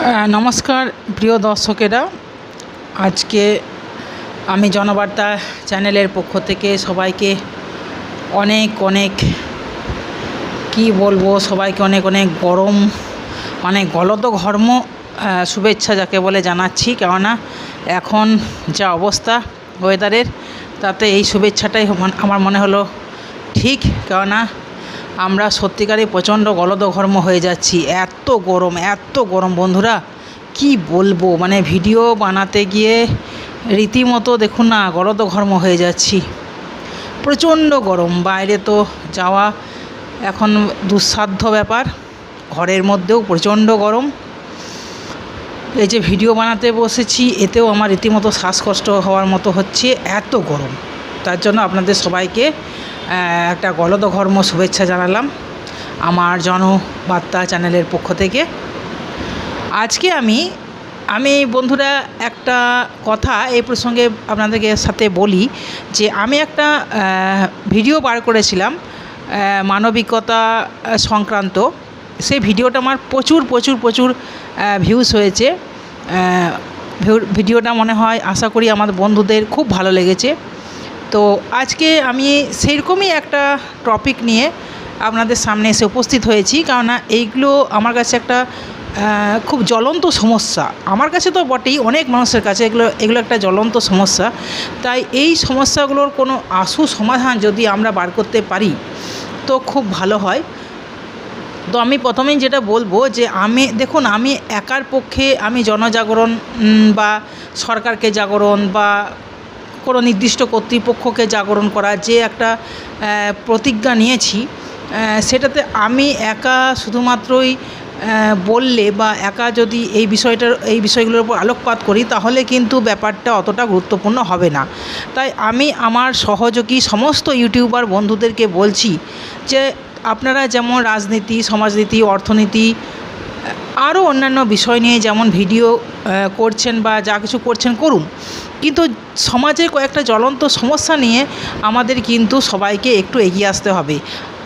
নমস্কার প্রিয় দর্শকেরা, আজকে আমি জনবার্তা চ্যানেলের পক্ষ থেকে সবাইকে অনেক অনেক কি বলবো, সবাইকে অনেক অনেক গরম মানে গলদঘর্ম শুভেচ্ছা যাকে বলে জানাচ্ছি। কেননা এখন যা অবস্থা ওয়েদারের, তাতে এই শুভেচ্ছাটাই আমার মনে হলো ঠিক। কেননা আমরা সত্যিকারই প্রচণ্ড গলদঘর্ম হয়ে যাচ্ছি। এত গরম বন্ধুরা, কি বলবো, মানে ভিডিও বানাতে গিয়ে রীতিমতো দেখুন না গলদঘর্ম হয়ে যাচ্ছি। প্রচণ্ড গরম, বাইরে তো যাওয়া এখন দুঃসাধ্য ব্যাপার, ঘরের মধ্যেও প্রচণ্ড গরম। এই যে ভিডিও বানাতে বসেছি, এতেও আমার রীতিমতো শ্বাসকষ্ট হওয়ার মতো হচ্ছে, এত গরম। তার জন্য আপনাদের সবাইকে একটা গলদঘর্ম শুভেচ্ছা জানালাম আমার জনবার্তা চ্যানেলের পক্ষ থেকে। আজকে আমি বন্ধুরা একটা কথা এই প্রসঙ্গে আপনাদেরকে সাথে বলি যে আমি একটা ভিডিও বার করেছিলাম মানবিকতা সংক্রান্ত। সেই ভিডিওটা আমার প্রচুর ভিউজ হয়েছে। ভিডিওটা মনে হয়, আশা করি আমার বন্ধুদের খুব ভালো লেগেছে। তো আজকে আমি সেইরকমই একটা টপিক নিয়ে আপনাদের সামনে এসে উপস্থিত হয়েছি। কেননা এইগুলো আমার কাছে একটা খুব জ্বলন্ত সমস্যা, আমার কাছে তো বটেই, অনেক মানুষের কাছে এগুলো একটা জ্বলন্ত সমস্যা। তাই এই সমস্যাগুলোর কোনো আশু সমাধান যদি আমরা বার করতে পারি তো খুব ভালো হয়। তো আমি প্রথমেই যেটা বলবো যে দেখুন, আমি একার পক্ষে আমি জনজাগরণ বা সরকারকে জাগরণ বা কোনো নির্দিষ্ট কর্তৃপক্ষকে জাগরণ করা যে একটা প্রতিজ্ঞা নিয়েছি, সেটাতে আমি একা শুধুমাত্রই বললে বা একা যদি এই বিষয়গুলোর উপর আলোকপাত করি তাহলে কিন্তু ব্যাপারটা অতটা গুরুত্বপূর্ণ হবে না। তাই আমি আমার সহযোগী সমস্ত ইউটিউবার বন্ধুদেরকে বলছি যে আপনারা যেমন রাজনীতি, সমাজনীতি, অর্থনীতি আরও অন্যান্য বিষয় নিয়ে যেমন ভিডিও করছেন বা যা কিছু করছেন করুন, কিন্তু সমাজের কয়েকটা জ্বলন্ত সমস্যা নিয়ে আমাদের কিন্তু সবাইকে একটু এগিয়ে আসতে হবে।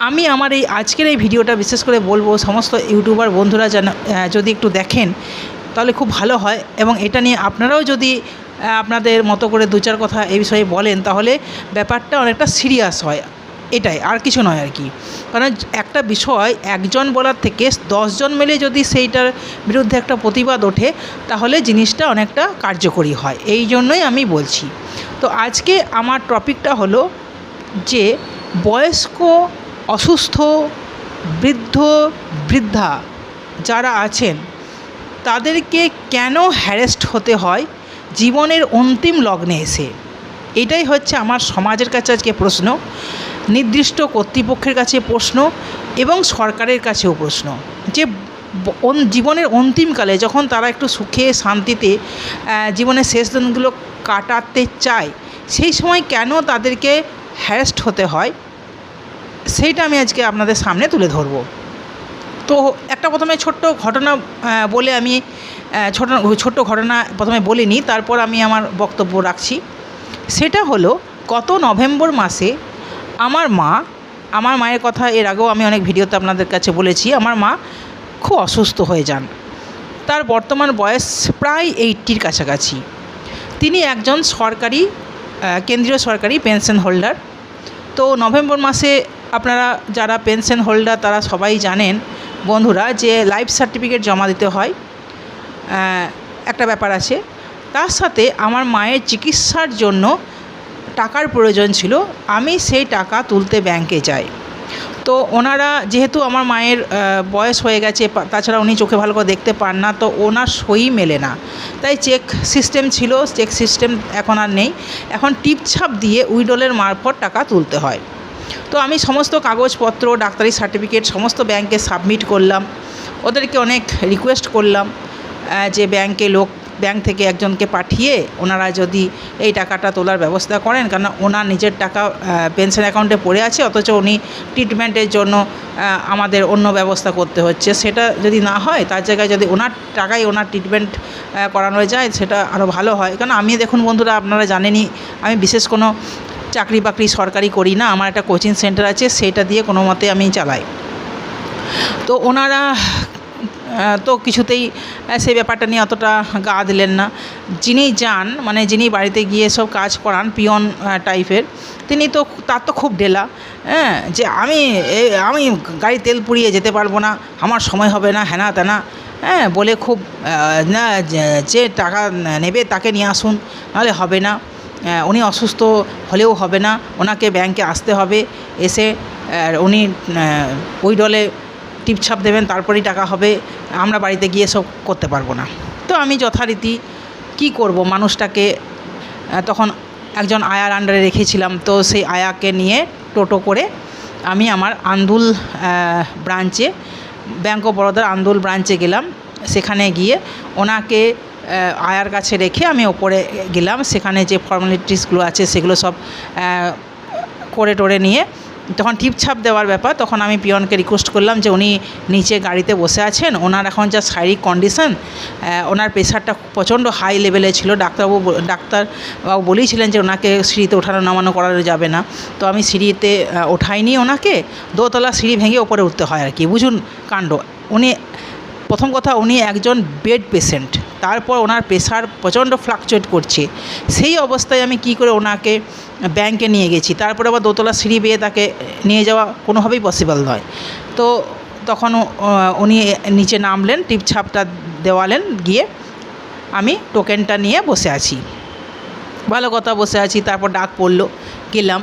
আমি আমার এই আজকের এই ভিডিওটা বিশেষ করে বলবো সমস্ত ইউটিউবার বন্ধুরা যেন যদি একটু দেখেন তাহলে খুব ভালো হয়, এবং এটা নিয়ে আপনারাও যদি আপনাদের মতো করে দু চার কথা এই বিষয়ে বলেন তাহলে ব্যাপারটা অনেকটা সিরিয়াস হয়। এটাই, আর কিছু নয় আর কি। কারণ একটা বিষয় একজন বলার থেকে 10 জন মিলে যদি সেইটার বিরুদ্ধে একটা প্রতিবাদ ওঠে তাহলে জিনিসটা অনেকটা কার্যকরী হয়। এই জন্যই আমি বলছি। তো আজকে আমার টপিকটা হলো যে বয়স্ক, অসুস্থ, বৃদ্ধা যারা আছেন তাদেরকে কেন হ্যারেস্ট হতে হয় জীবনের অন্তিম লগ্নে এসে। এটাই হচ্ছে আমার সমাজের কাছে আজকে প্রশ্ন, নির্দিষ্ট কর্তৃপক্ষের কাছে প্রশ্ন এবং সরকারের কাছেও প্রশ্ন, যে জীবনের অন্তিমকালে যখন তারা একটু সুখে শান্তিতে জীবনের শেষ দিনগুলো কাটাতে চায় সেই সময় কেন তাদেরকে হ্যারেস্ট হতে হয় সেইটা আমি আজকে আপনাদের সামনে তুলে ধরব। তো একটা প্রথমে ছোট্ট ঘটনা বলে আমি ছোট্ট ঘটনা প্রথমে বলে নিই, তারপর আমি আমার বক্তব্য রাখছি। সেটা হলো গত নভেম্বর মাসে আমার মায়ের কথা এর আগেও আমি অনেক ভিডিওতে আপনাদের কাছে বলেছি। আমার মা খুব অসুস্থ হয়ে যান। তার বর্তমান বয়স প্রায় 80-র কাছাকাছি। তিনি একজন কেন্দ্রীয় সরকারি পেনশন হোল্ডার। তো নভেম্বর মাসে আপনারা যারা পেনশন হোল্ডার তারা সবাই জানেন বন্ধুরা যে লাইফ সার্টিফিকেট জমা দিতে হয়, একটা ব্যাপার আছে। তার সাথে আমার মায়ের চিকিৎসার জন্য টাকার প্রয়োজন ছিল। আমি সেই টাকা তুলতে ব্যাংকে যাই। তো ওনারা, যেহেতু আমার মায়ের বয়স হয়ে গেছে, তাছাড়া উনি চোখে ভালো করে দেখতে পান না, তো ওনার সই মেলে না। তাই চেক সিস্টেম ছিল, চেক সিস্টেম এখন আর নেই, এখন টিপছাপ দিয়ে উইডলের মারফত টাকা তুলতে হয়। তো আমি সমস্ত কাগজপত্র, ডাক্তারি সার্টিফিকেট সমস্ত ব্যাংকে সাবমিট করলাম। ওদেরকে অনেক রিকোয়েস্ট করলাম যে ব্যাংক থেকে একজনকে পাঠিয়ে ওনারা যদি এই টাকাটা তোলার ব্যবস্থা করেন, কারণ ওনার নিজের টাকা পেনশন অ্যাকাউন্টে পড়ে আছে, অথচ উনি ট্রিটমেন্টের জন্য আমাদের অন্য ব্যবস্থা করতে হচ্ছে। সেটা যদি না হয়, তার জায়গায় যদি ওনার টাকায় ওনার ট্রিটমেন্ট করানো যায় সেটা আরও ভালো হয়। কারণ আমি দেখুন বন্ধুরা, আপনারা জানেনই আমি বিশেষ কোনো চাকরি বাকরি সরকারি করি না, আমার একটা কোচিং সেন্টার আছে, সেটা দিয়ে কোনো মতে আমি চালাই। তো ওনারা তো কিছুতেই সেই ব্যাপারটা নিয়ে অতটা গা দিলেন না। যিনি যান, মানে যিনি বাড়িতে গিয়ে সব কাজ করান, পিয়ন টাইপের, তিনি তো তার তো খুব ঢেলা, হ্যাঁ, যে আমি গাড়ি তেল পুড়িয়ে যেতে পারবো না, আমার সময় হবে না, হ্যানা ত্যানা, হ্যাঁ, বলে খুব না, যে টাকা নেবে তাকে নিয়ে আসুন, নাহলে হবে না, উনি অসুস্থ হলেও হবে না, ওনাকে ব্যাংকে আসতে হবে, এসে উনি উইড্রলে টিপছাপ দেবেন, তারপরেই টাকা হবে, আমরা বাড়িতে গিয়ে সব করতে পারবো না। তো আমি যথারীতি কি করব, মানুষটাকে তখন একজন আয়ার আন্ডারে রেখেছিলাম, তো সেই আয়াকে নিয়ে টোটো করে আমি আমার আন্দুল ব্রাঞ্চে, ব্যাঙ্ক অফ বরোদার আন্দুল ব্রাঞ্চে গেলাম। সেখানে গিয়ে ওনাকে আয়ার কাছে রেখে আমি ওপরে গেলাম। সেখানে যে ফর্মালিটিসগুলো আছে সেগুলো সব করে টোরে নিয়ে তখন টিপছাপ দেওয়ার ব্যাপার, তখন আমি পিয়নকে রিকোয়েস্ট করলাম যে উনি নিচে গাড়িতে বসে আছেন, ওনার এখন যা শারীরিক কন্ডিশন, ওনার প্রেশারটা প্রচণ্ড হাই লেভেলে ছিল, ডাক্তারবাবু বলেইছিলেন যে ওনাকে সিঁড়িতে ওঠানো নামানো করা যাবে না। তো আমি সিঁড়িতে ওঠাইনি ওনাকে, দোতলা সিঁড়ি ভেঙে ওপরে উঠতে হয় আর কি, বুঝুন কাণ্ড। উনি প্রথম কথা, উনি একজন বেড পেশেন্ট, তারপর ওনার প্রেশার প্রচণ্ড ফ্লাকচুয়েট করছে, সেই অবস্থায় আমি কি করে ওনাকে ব্যাংকে নিয়ে গেছি, তারপরে আবার দোতলা সিঁড়ি বেয়ে তাকে নিয়ে যাওয়া কোনোভাবেই পসিবল নয়। তো তখন উনি নিচে নামলেন, টিপছাপটা দেওয়ালেন, গিয়ে আমি টোকেনটা নিয়ে বসে আছি, ভালো কথা বসে আছি। তারপর ডাক পড়লো, গেলাম,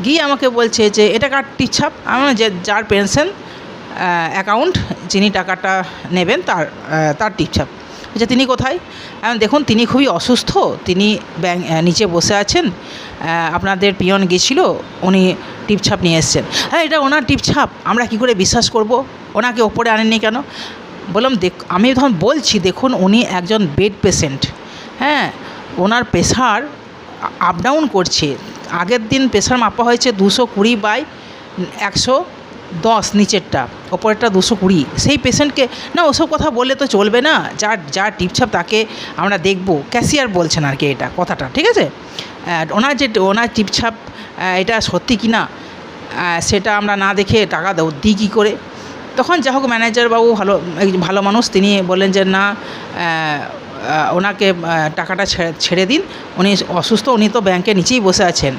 গিয়ে আমাকে বলছে যে এটা কার টিপছাপ? আমার যার পেনশন অ্যাকাউন্ট, যিনি টাকাটা নেবেন তার টিপছাপ। আচ্ছা, তিনি কোথায়? দেখুন, তিনি খুবই অসুস্থ, তিনি নিচে বসে আছেন, আপনাদের পিয়ন গেছিলো, উনি টিপছাপ নিয়ে এসছেন। হ্যাঁ, এটা ওনার টিপছাপ, আমরা কি করে বিশ্বাস করব? ওনাকে ওপরে আনেননি কেন? বললাম, আমি তখন বলছি, দেখুন উনি একজন বেড পেশেন্ট, হ্যাঁ, ওনার প্রেশার আপ ডাউন করছে। আগের দিন প্রেশার মাপা হয়েছে 220/110 নিচেরটা, ওপরেরটা 220। সেই পেশেন্টকে না, ওসব কথা বললে তো চলবে না, যার টিপছাপ তাকে আমরা দেখব, ক্যাশিয়ার বলছেন আর কি এটা কথাটা, ঠিক আছে? ওনার টিপছাপ এটা সত্যি কি না সেটা আমরা না দেখে টাকা দিই কী করে? তখন যা হোক ম্যানেজারবাবু ভালো মানুষ, তিনি বললেন যে না, ওনাকে টাকাটা ছেড়ে দিন, উনি অসুস্থ, উনি তো ব্যাংকের নিচেই বসে আছেন।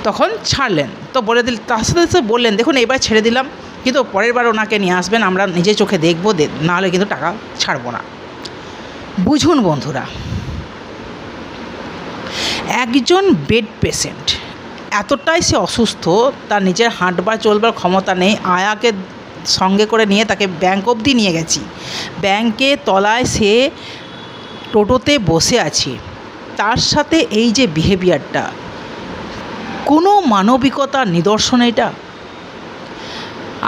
তখন ছাড়লেন, তো বলে দিল, তার সাথে বললেন, দেখুন এবার ছেড়ে দিলাম, কিন্তু পরের বার ওনাকে নিয়ে আসবেন, আমরা নিজে চোখে দেখব, নাহলে কিন্তু টাকা ছাড়বো না। বুঝুন বন্ধুরা, একজন বেড পেশেন্ট এতটাই সে অসুস্থ, তার নিজের হাঁটবার চলবার ক্ষমতা নেই, আয়াকে সঙ্গে করে নিয়ে তাকে ব্যাংক অবধি নিয়ে গেছি, ব্যাংকে তলায় সে টোটোতে বসে আছে, তার সাথে এই যে বিহেভিয়ারটা, কোনো মানবিকতার নিদর্শন এটা?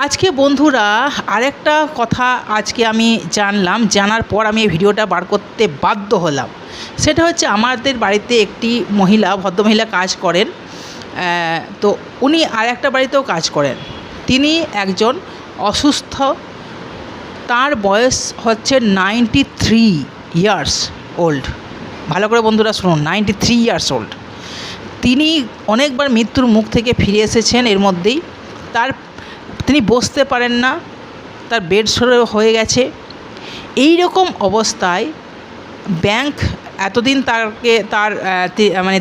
আজকে বন্ধুরা আরেকটা কথা আজকে আমি জানার পর আমি এই ভিডিওটা বার করতে বাধ্য হলাম। সেটা হচ্ছে, আমাদের বাড়িতে একটি ভদ্রমহিলা কাজ করেন, তো উনি আর একটা বাড়িতেও কাজ করেন। তিনি একজন অসুস্থ, তার বয়স হচ্ছে 93 ইয়ার্স ওল্ড। ভালো করে বন্ধুরা শুনুন, 93 ইয়ার্স ওল্ড। তিনি অনেকবার মৃত্যুর মুখ থেকে ফিরে এসেছেন এর মধ্যেই। তিনি বসতে পারেন না, তার বেড সরে হয়ে গেছে। এই রকম অবস্থায় ব্যাংক এতদিন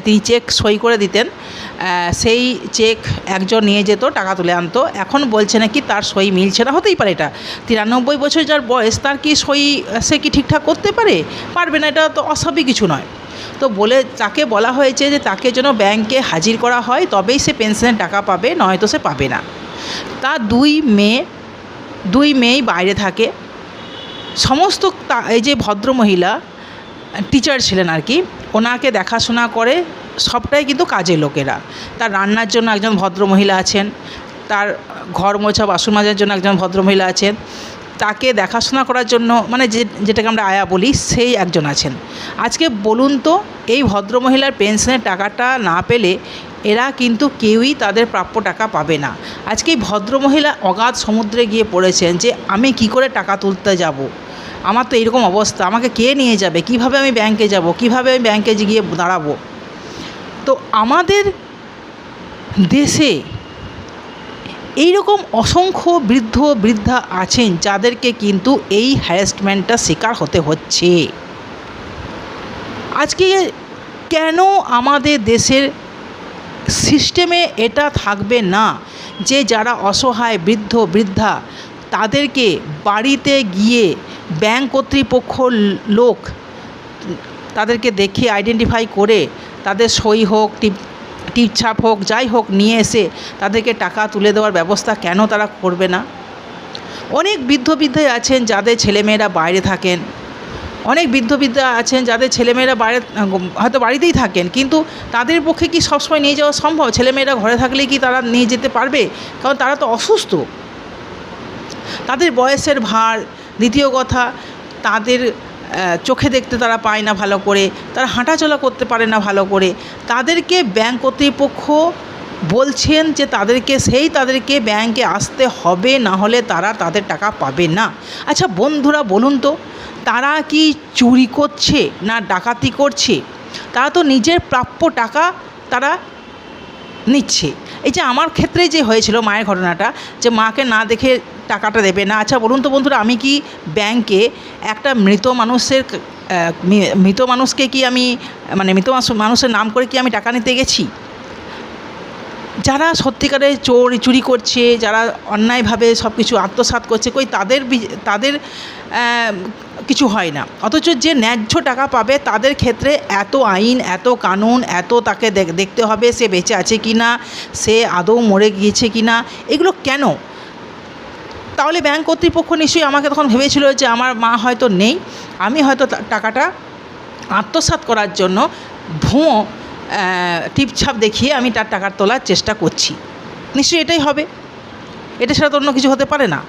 তিনি চেক সই করে দিতেন, সেই চেক একজন নিয়ে যেত, টাকা তুলে আনতো। এখন বলছে নাকি তার সই মিলছে না। হতেই পারে, এটা 93 বছর যার বয়স, তার কি সই সে কি ঠিকঠাক করতে পারবে না? এটা তো অস্বাভাবিক কিছু নয়। তো তাকে বলা হয়েছে যে তাকে যেন ব্যাংকে হাজির করা হয়, তবেই সে পেনশনের টাকা পাবে, নয়তো সে পাবে না। তার দুই মেয়েই বাইরে থাকে। সমস্ত এই যে ভদ্রমহিলা টিচার ছিলেন আর কি, ওনাকে দেখাশোনা করে, সবটাই কিন্তু কাজের লোকেরা। তার রান্নার জন্য একজন ভদ্রমহিলা আছেন, তার ঘর মোছা বাসন মাজার জন্য একজন ভদ্রমহিলা আছেন, তাকে দেখাশোনা করার জন্য, মানে যেটাকে আমরা আয়া বলি, সেই একজন আছেন। আজকে বলুন তো, এই ভদ্রমহিলার পেনশনের টাকাটা না পেলে এরা কিন্তু কেউই তাদের প্রাপ্য টাকা পাবে না। আজকে এই ভদ্রমহিলা অগাধ সমুদ্রে গিয়ে পড়েছেন যে আমি কি করে টাকা তুলতে যাব, আমার তো এইরকম অবস্থা, আমাকে কে নিয়ে যাবে, কিভাবে আমি ব্যাংকে যাব, কিভাবে আমি ব্যাংকে গিয়ে দাঁড়াবো। তো আমাদের দেশে এই রকম অসংখ্য বৃদ্ধ বৃদ্ধা আছেন যাদেরকে কিন্তু এই হ্যারাসমেন্টটা শিকার হতে হচ্ছে। আজকে কেন আমাদের দেশের সিস্টেমে এটা থাকবে না যে যারা অসহায় বৃদ্ধ বৃদ্ধা তাদেরকে বাড়িতে গিয়ে ব্যাংক কর্তৃপক্ষ লোক তাদেরকে দেখে আইডেন্টিফাই করে তাদের সই হোক টিপছাপ হোক যাই হোক নিয়ে এসে তাদেরকে টাকা তুলে দেওয়ার ব্যবস্থা কেন তারা করবে না? অনেক বৃদ্ধ বৃদ্ধাই আছেন যাদের ছেলেমেয়েরা বাইরে থাকেন, অনেক বৃদ্ধ বৃদ্ধা আছেন যাদের ছেলেমেয়েরা বাইরে হয়তো বাড়িতেই থাকেন, কিন্তু তাদের পক্ষে কি সবসময় নিয়ে যাওয়া সম্ভব? ছেলেমেয়েরা ঘরে থাকলে কি তারা নিয়ে যেতে পারবে? কারণ তারা তো অসুস্থ, তাদের বয়সের ভার। দ্বিতীয় কথা, তাদের চোখে দেখতে তারা পায় না ভালো করে, তারা হাঁটাচলা করতে পারে না ভালো করে। তাদেরকে ব্যাংক কর্তৃপক্ষ বলছেন যে তাদেরকে ব্যাংকে আসতে হবে, না হলে তারা তাদের টাকা পাবে না। আচ্ছা বন্ধুরা বলুন তো, তারা কি চুরি করছে না ডাকাতি করছে? তারা তো নিজের প্রাপ্য টাকা তারা নিচ্ছে। এই যে আমার ক্ষেত্রে যে হয়েছিল মায়ের ঘটনাটা, যে মাকে না দেখে টাকাটা দেবে না। আচ্ছা বলুন তো বন্ধুরা, আমি কি ব্যাংকে একটা মৃত মানুষকে কি আমি মৃত মানুষের নাম করে কি আমি টাকা নিতে গেছি? যারা সত্যিকারে চুরি করছে, যারা অন্যায়ভাবে সব কিছু আত্মসাৎ করছে, তাদের কিছু হয় না, অথচ যে ন্যায্য টাকা পাবে তাদের ক্ষেত্রে এত আইন, এত কানুন, এত তাকে দেখতে হবে সে বেঁচে আছে কি না, সে আদৌ মরে গিয়েছে কি না, এগুলো কেন? তাহলে ব্যাংক কর্তৃপক্ষ নিশ্চয়ই আমাকে তখন ভেবেছিল যে আমার মা হয়তো নেই, আমি হয়তো টাকাটা আত্মসাৎ করার জন্য ভুয়ো টিপছাপ দেখিয়ে আমি তার টাকা তোলার চেষ্টা করছি। নিশ্চয়ই এটাই হবে, এটা ছাড়া তো অন্য কিছু হতে পারে না।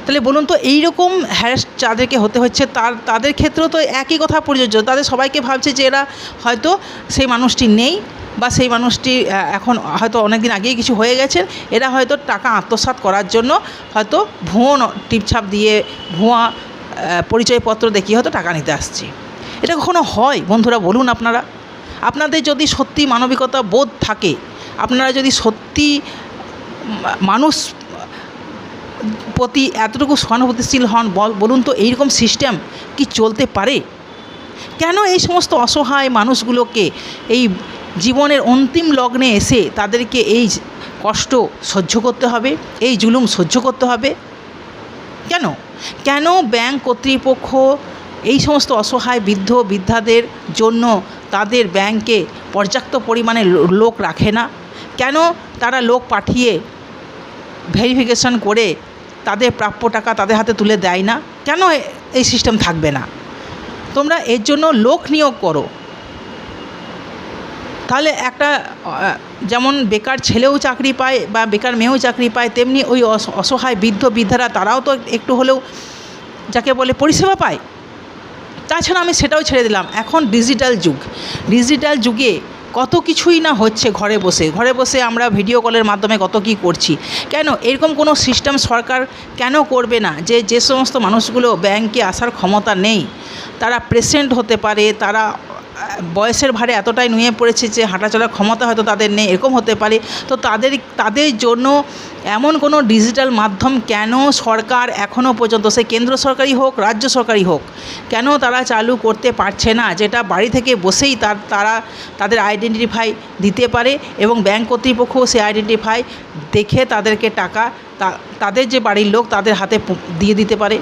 তাহলে বলুন তো, এইরকম হ্যারাস যাদেরকে হতে হচ্ছে তাদের ক্ষেত্রেও তো একই কথা প্রযোজ্য। তাদের সবাইকে ভাবছে যে এরা হয়তো সেই মানুষটি নেই, বা সেই মানুষটি এখন হয়তো অনেক দিন আগেই কিছু হয়ে গেছেন, এরা হয়তো টাকা আত্মসাৎ করার জন্য হয়তো ভুয়ো টিপছাপ দিয়ে, ভুয়া পরিচয়পত্র দেখিয়ে হয়তো টাকা নিতে আসছে। এটা কখনো হয় বন্ধুরা? বলুন আপনাদের যদি সত্যি মানবিকতা বোধ থাকে, আপনারা যদি সত্যি মানুষ প্রতি এতটুকু সহানুভূতিশীল হন, বলুন তো এইরকম সিস্টেম কি চলতে পারে? কেন এই সমস্ত অসহায় মানুষগুলোকে এই জীবনের অন্তিম লগ্নে এসে তাদেরকে এই কষ্ট সহ্য করতে হবে, এই জুলুম সহ্য করতে হবে? কেন ব্যাংক কর্তৃপক্ষ এই সমস্ত অসহায় বৃদ্ধ বৃদ্ধাদের জন্য তাদের ব্যাংকে পর্যাপ্ত পরিমাণে লোক রাখে না? কেন তারা লোক পাঠিয়ে ভেরিফিকেশন করে তাদের প্রাপ্য টাকা তাদের হাতে তুলে দেয় না? কেন এই সিস্টেম থাকবে না? তোমরা এর জন্য লোক নিয়োগ করো। তাহলে একটা যেমন বেকার ছেলেও চাকরি পায় বা বেকার মেয়েও চাকরি পায়, তেমনি ওই অসহায় বৃদ্ধ বৃদ্ধারা তারাও তো একটু হলেও যাকে বলে পরিষেবা পায়। তাছাড়া আমি সেটাও ছেড়ে দিলাম, এখন ডিজিটাল যুগে কত কিছুই না হচ্ছে ঘরে বসে আমরা ভিডিও কলের মাধ্যমে কত কী করছি। কেন এরকম কোনো সিস্টেম সরকার কেন করবে না? যে সমস্ত মানুষগুলো ব্যাংকে আসার ক্ষমতা নেই, তারা পেশেন্ট হতে পারে, তারা বয়সের ভারে এতটাই নুয়ে পড়েছে যে হাঁটাচলার ক্ষমতা হয়তো তাদের নেই, এরকম হতে পারে। তো তাদের জন্য এমন কোনো ডিজিটাল মাধ্যম কেন সরকার এখনও পর্যন্ত, সে কেন্দ্র সরকারি হোক রাজ্য সরকারি হোক, কেন তারা চালু করতে পারছে না, যেটা বাড়ি থেকে বসেই তারা তাদের আইডেন্টিফাই দিতে পারে এবং ব্যাংক কর্তৃপক্ষও সে আইডেন্টিফাই দেখে তাদেরকে টাকা তাদের যে বাড়ির লোক তাদের হাতে দিয়ে দিতে পারে?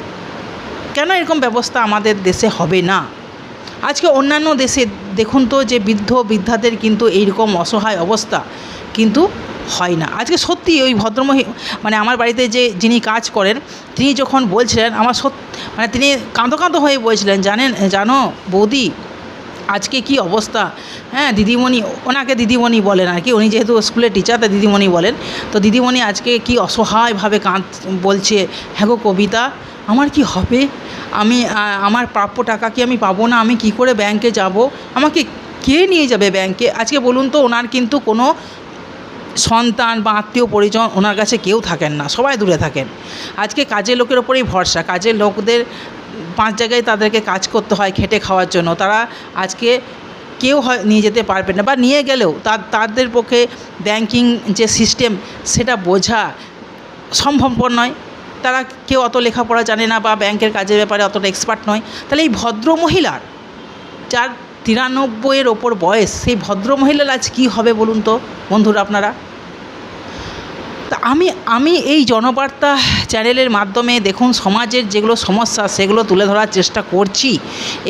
কেন এরকম ব্যবস্থা আমাদের দেশে হবে না? আজকে অন্যান্য দেশে দেখুন তো, যে বৃদ্ধ বৃদ্ধাদের কিন্তু এইরকম অসহায় অবস্থা কিন্তু হয় না। আজকে সত্যি ওই আমার বাড়িতে যিনি কাজ করেন, তিনি যখন বলছিলেন আমার তিনি কাঁদো হয়ে বলছিলেন, জানো বৌদি আজকে কি অবস্থা, হ্যাঁ দিদিমণি, ওনাকে দিদিমণি বলেন আর কি, উনি যেহেতু স্কুলের টিচার তাই দিদিমণি বলেন, তো দিদিমণি আজকে কি অসহায়ভাবে বলছে, হ্যাঁ গো কবিতা আমার কি হবে, আমার প্রাপ্য টাকা কি আমি পাবো না, আমি কি করে ব্যাংকে যাব, আমাকে কে নিয়ে যাবে ব্যাংকে? আজকে বলুন তো, ওনার কিন্তু কোনো সন্তান বা আত্মীয় পরিজন ওনার কাছে কেউ থাকেন না, সবাই দূরে থাকেন। আজকে কাজের লোকের ওপরেই ভরসা, কাজের লোকদের 5 জায়গায় তাদেরকে কাজ করতে হয় খেটে খাওয়ার জন্য, তারা আজকে কেউ নিয়ে যেতে পারবে না, বা নিয়ে গেলেও তাদের পক্ষে ব্যাংকিং যে সিস্টেম সেটা বোঝা, সম্ভবপর নয়, তারা কেউ অত লেখাপড়া জানে না বা ব্যাংকের কাজের ব্যাপারে অতটা এক্সপার্ট নয়। তাহলে এই ভদ্র মহিলার, যার 93-এর ওপর বয়স, সেই ভদ্র মহিলার আজ কী হবে বলুন তো বন্ধুরা আপনারা। তা আমি এই জনবার্তা চ্যানেলের মাধ্যমে দেখুন সমাজের যেগুলো সমস্যা সেগুলো তুলে ধরার চেষ্টা করছি,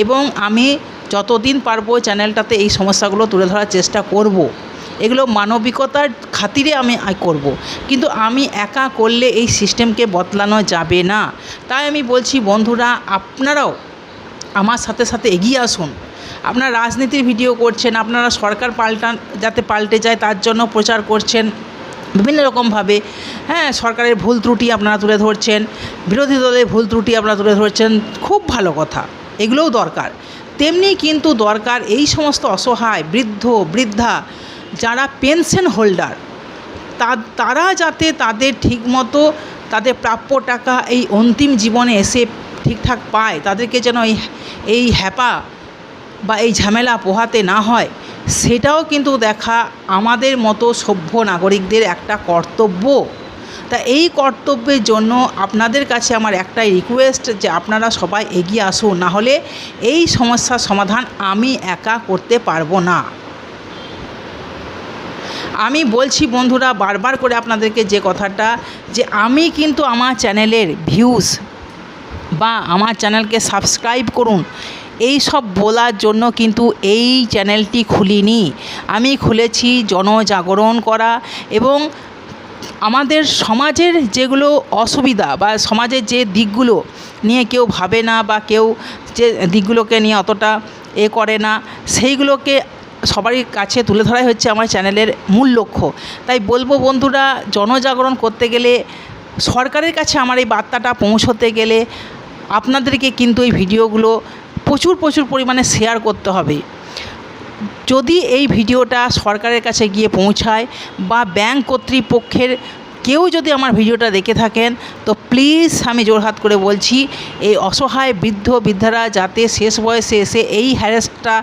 এবং আমি যতদিন পারবো চ্যানেলটাতে এই সমস্যাগুলো তুলে ধরার চেষ্টা করব। এগুলো মানবিকতার খাতিরে আমি করব, কিন্তু আমি একা করলে এই সিস্টেমকে বদলানো যাবে না। তাই আমি বলছি বন্ধুরা, আপনারাও আমার সাথে সাথে এগিয়ে আসুন। আপনারা রাজনীতির ভিডিও করছেন, আপনারা সরকার যাতে পাল্টে যায় তার জন্য প্রচার করছেন বিভিন্ন রকমভাবে। হ্যাঁ, সরকারের ভুল ত্রুটি আপনারা তুলে ধরছেন, বিরোধী দলের ভুল ত্রুটি আপনারা তুলে ধরছেন, খুব ভালো কথা, এগুলোও দরকার। তেমনি কিন্তু দরকার এই সমস্ত অসহায় বৃদ্ধ বৃদ্ধা যারা পেনশন হোল্ডার, তারা যাতে তাদের ঠিকমতো তাদের প্রাপ্য টাকা এই অন্তিম জীবনে এসে ঠিকঠাক পায়, তাদেরকে যেন এই হ্যাপা বা এই ঝামেলা পোহাতে না হয়, সেটাও কিন্তু দেখা আমাদের মতো সভ্য নাগরিকদের একটা কর্তব্য। তা এই কর্তব্যের জন্য আপনাদের কাছে আমার একটাই রিকোয়েস্ট যে আপনারা সবাই এগিয়ে আসুন, না হলে এই সমস্যার সমাধান আমি একা করতে পারবো না। আমি বলছি বন্ধুরা বারবার করে আপনাদেরকে যে কথাটা, যে আমি কিন্তু আমার চ্যানেলের ভিউজ বা আমার চ্যানেলকে সাবস্ক্রাইব করুন এই সব বলার জন্য কিন্তু এই চ্যানেলটি খুলিনি। আমি খুলেছি জনজাগরণ করা এবং আমাদের সমাজের যেগুলো অসুবিধা বা সমাজের যে দিকগুলো নিয়ে কেউ ভাবে না বা কেউ যে দিকগুলোকে নিয়ে অতটা করে না, সেইগুলোকে সবারই কাছে তুলে ধরাই হচ্ছে আমার চ্যানেলের মূল লক্ষ্য। তাই বলবো বন্ধুরা, জনজাগরণ করতে গেলে, সরকারের কাছে আমার এই বার্তাটা পৌঁছতে গেলে আপনাদেরকে কিন্তু এই ভিডিওগুলো প্রচুর পরিমাণে শেয়ার করতে হবে। যদি এই ভিডিওটা সরকারের কাছে গিয়ে পৌঁছায় বা ব্যাংক কর্তৃপক্ষের কেউ যদি আমার ভিডিওটা দেখে থাকেন, তো প্লিজ আমি জোরহাত করে বলছি এই অসহায় বৃদ্ধ বৃদ্ধারা যাতে শেষ বয়সে এসে এই হ্যারাসটা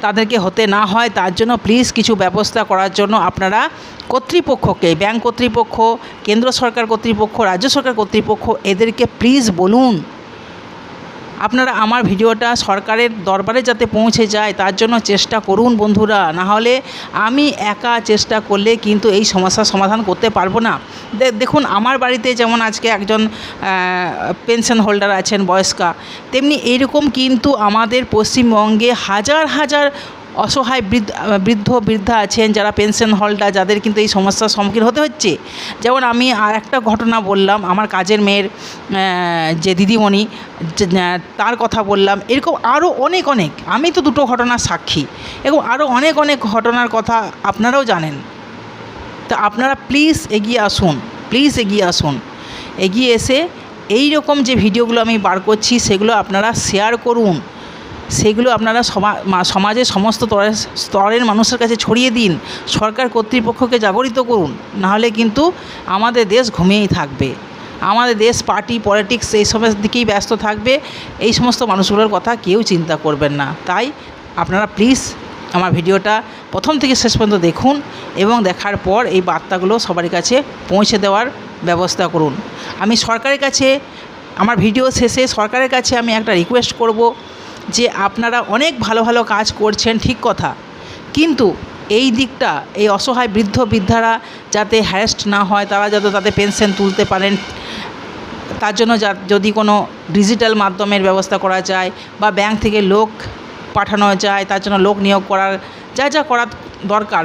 তাদেরকে হতে না হয়, তার জন্য প্লিজ কিছু ব্যবস্থা করার জন্য আপনারা কর্তৃপক্ষকে, ব্যাংক কর্তৃপক্ষ, কেন্দ্র সরকার কর্তৃপক্ষ, রাজ্য সরকার কর্তৃপক্ষ, এদেরকে প্লিজ বলুন আপনারা আমার ভিডিওটা সরকারের দরবারে যাতে পৌঁছে যায় তার জন্য চেষ্টা করুন বন্ধুরা। না হলে আমি একা চেষ্টা করলে কিন্তু এই সমস্যার সমাধান করতে পারবো না। দেখুন আমার বাড়িতে যেমন আজকে একজন পেনশন হোল্ডার আছেন বয়স্কা, তেমনি এরকম কিন্তু আমাদের পশ্চিমবঙ্গে হাজার অসহায় বৃদ্ধ বৃদ্ধা আছেন যারা পেনশন হোল্ডার, যাদের কিন্তু এই সমস্যার সম্মুখীন হতে হচ্ছে। যেমন আমি আর একটা ঘটনা বললাম, আমার কাজের মেয়ের যে দিদিমণি, তার কথা বললাম। এরকম আরও অনেক আমি তো দুটো ঘটনার সাক্ষী, এরকম আরও অনেক ঘটনার কথা আপনারাও জানেন। তা আপনারা প্লিজ এগিয়ে আসুন, এগিয়ে এসে এই রকম যে ভিডিওগুলো আমি বার করছি সেগুলো আপনারা শেয়ার করুন, সেগুলো আপনারা সমাজের সমস্ত স্তরের মানুষের কাছে ছড়িয়ে দিন, সরকার কর্তৃপক্ষকে জাগরিত করুন। নাহলে কিন্তু আমাদের দেশ ঘুমিয়েই থাকবে, আমাদের দেশ পার্টি পলিটিক্স এই সবের দিকেই ব্যস্ত থাকবে, এই সমস্ত মানুষগুলোর কথা কেউ চিন্তা করবেন না। তাই আপনারা প্লিজ আমার ভিডিওটা প্রথম থেকে শেষ পর্যন্ত দেখুন এবং দেখার পর এই বার্তাগুলো সবার কাছে পৌঁছে দেওয়ার ব্যবস্থা করুন। আমি সরকারের কাছে, আমার ভিডিও শেষে সরকারের কাছে আমি একটা রিকোয়েস্ট করব যে আপনারা অনেক ভালো কাজ করছেন, ঠিক কথা, কিন্তু এই দিকটা, এই অসহায় বৃদ্ধ বৃদ্ধারা যাতে হ্যারাসড না হয়, তারা যাতে তাদের পেনশন তুলতে পারেন, তার জন্য যদি কোনো ডিজিটাল মাধ্যমের ব্যবস্থা করা যায় বা ব্যাংক থেকে লোক পাঠানো যায়, তার জন্য লোক নিয়োগ করার যা করার দরকার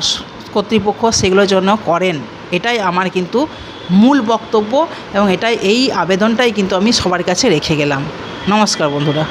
কর্তৃপক্ষ সেগুলোর জন্য করেন, এটাই আমার কিন্তু মূল বক্তব্য এবং এই আবেদনটাই কিন্তু আমি সবার কাছে রেখে গেলাম। নমস্কার বন্ধুরা।